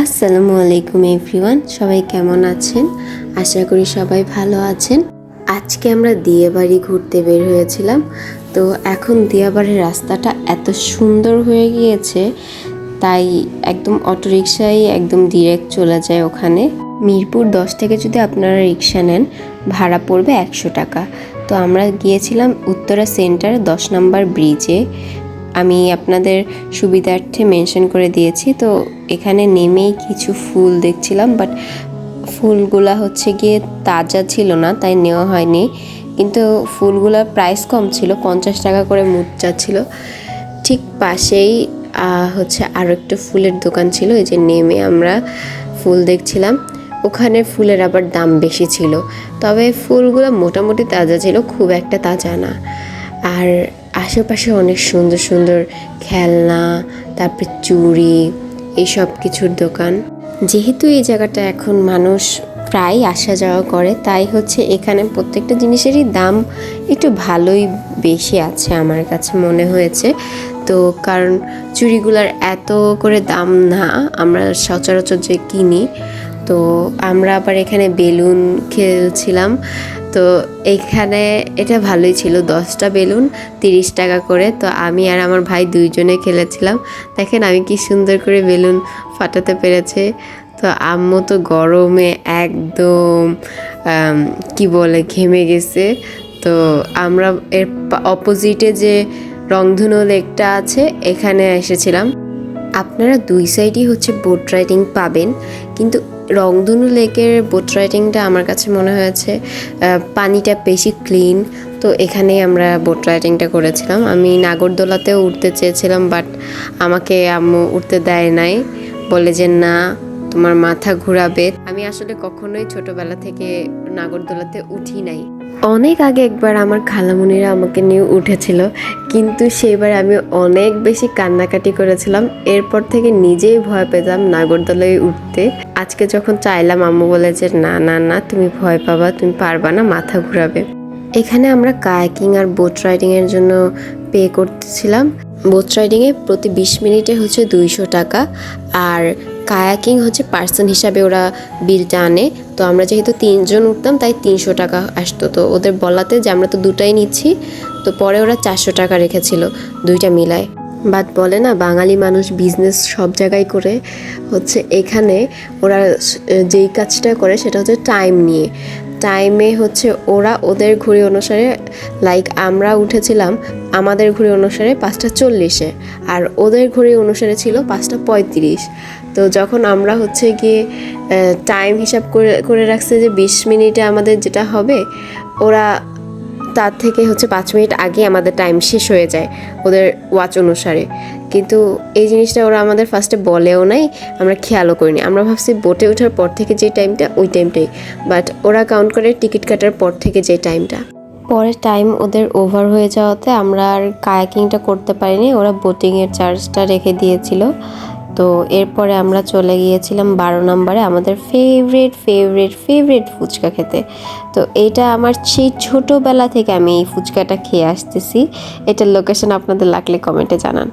আসসালামু আলাইকুম এভরিওয়ান, সবাই কেমন আছেন? আশা করি সবাই ভালো আছেন। আজকে আমরা দিয়াবাড়ি ঘুরতে বের হয়েছিলাম। তো এখন দিয়াবাড়ির রাস্তাটা এত সুন্দর হয়ে গিয়েছে, তাই একদম অটোরিকশায় একদম ডিরেক্ট চলে যায় ওখানে। মিরপুর 10 থেকে যদি আপনারা রিক্সা নেন, ভাড়া পড়বে 100 টাকা। তো আমরা গিয়েছিলাম উত্তরা সেন্টার 10 নম্বর ব্রিজে। আমি আপনাদের সুবিধার্থে মেনশন করে দিয়েছি। তো এখানে নেমেই কিছু ফুল দেখছিলাম, বাট ফুলগুলা হচ্ছে গিয়ে তাজা ছিল না, তাই নেওয়া হয়নি। কিন্তু ফুলগুলার প্রাইস কম ছিল, 50 টাকা করে মুদ্রা ছিল। ঠিক পাশেই হচ্ছে আরও একটা ফুলের দোকান ছিল। এই যে নেমে আমরা ফুল দেখছিলাম, ওখানে ফুলের আবার দাম বেশি ছিল, তবে ফুলগুলো মোটামুটি তাজা ছিল, খুব একটা তাজা না। আর আশেপাশে অনেক সুন্দর সুন্দর খেলনা, তারপরে চুড়ি, এইসব কিছুর দোকান। যেহেতু এই জায়গাটা এখন মানুষ প্রায় আসা যাওয়া করে, তাই হচ্ছে এখানে প্রত্যেকটা জিনিসেরই দাম একটু ভালোই বেশি আছে আমার কাছে মনে হয়েছে। তো কারণ চুড়িগুলার এত করে দাম না আমরা সচরাচর যে কিনি। তো আমরা আবার এখানে বেলুন খেলছিলাম। তো এইখানে এটা ভালোই ছিল, 10টা বেলুন 30 টাকা করে। তো আমি আর আমার ভাই দুইজনে খেলেছিলাম। দেখেন আমি কি সুন্দর করে বেলুন ফাটাতে পেরেছে। তো আম্মু তো গরমে একদম কি বলে ঘেমে গেছে। তো আমরা এর অপোজিটে যে রংধনু লেকটা আছে এখানে এসেছিলাম। আপনারা দুই সাইডই হচ্ছে বোট রাইডিং পাবেন, কিন্তু রংধনু লেকের বোট রাইডিংটা আমার কাছে মনে হয়েছে পানিটা বেশি ক্লিন। তো এখানেই আমরা বোট রাইডিংটা করেছিলাম। আমি নাগরদোলাতেও উঠতে চেয়েছিলাম, বাট আমাকে আম্মু উঠতে দেয় নাই, বলে যে না তোমার মাথা ঘোরাবে। আমি আসলে কখনোই ছোটবেলা থেকে নাগরদোলাতে উঠি নাই। অনেক আগে একবার আমার খালামুনিরা আমাকে নিয়ে উঠেছিল, কিন্তু সেইবার আমি অনেক বেশি কান্নাকাটি করেছিলাম। এরপর থেকে নিজেই ভয় পেতাম নাগরদোলায় উঠতে। আজকে যখন চাইলাম, আম্মু বলে যে না না না তুমি ভয় পাবা, তুমি পারবা না, মাথা ঘুরাবে। এখানে আমরা কায়াকিং আর বোট রাইডিংয়ের জন্য পে করতেছিলাম। বোট রাইডিংয়ে প্রতি 20 মিনিটে হচ্ছে 200 টাকা, আর কায়াকিং হচ্ছে পার্সন হিসাবে ওরা বিলটা আনে। তো আমরা যেহেতু 3 জন উঠতাম, তাই 300 টাকা আসতো। তো ওদের বলাতে যে আমরা তো দুটাই নিচ্ছি, তো পরে ওরা 400 টাকা রেখেছিল দুইটা মিলায়। বাট বলে না বাঙালি মানুষ বিজনেস সব জায়গায় করে, হচ্ছে এখানে ওরা যেই কাজটা করে সেটা হচ্ছে টাইম নিয়ে। টাইমে হচ্ছে ওরা ওদের ঘড়ি অনুসারে, লাইক আমরা উঠেছিলাম আমাদের ঘড়ি অনুসারে 5:40, আর ওদের ঘড়ি অনুসারে ছিল 5:35। তো যখন আমরা হচ্ছে গিয়ে টাইম হিসাব করে রাখছে যে 20 মিনিটে আমাদের যেটা হবে, ওরা তার থেকে হচ্ছে 5 মিনিট আগে আমাদের টাইম শেষ হয়ে যায় ওদের ওয়াচ অনুসারে। কিন্তু এই জিনিসটা ওরা আমাদের ফার্স্টে বলেও নাই, আমরা খেয়ালও করিনি। আমরা ভাবছি বোটে ওঠার পর থেকে যে টাইমটা ওই টাইমটাই, বাট ওরা কাউন্ট করে টিকিট কাটার পর থেকে যে টাইমটা। পরে টাইম ওদের ওভার হয়ে যাওয়াতে আমরা আর কায়াকিংটা করতে পারিনি, ওরা বোটিংয়ের চার্জটা রেখে দিয়েছিল। তো এরপরে আমরা চলে গিয়েছিলাম 12 নম্বরে আমাদের ফেভারিট ফুচকা খেতে। তো এটা আমার সেই ছোটোবেলা থেকে আমি এই ফুচকাটা খেয়ে আসতেছি। এটার লোকেশন আপনাদের লাগলে কমেন্টে জানান।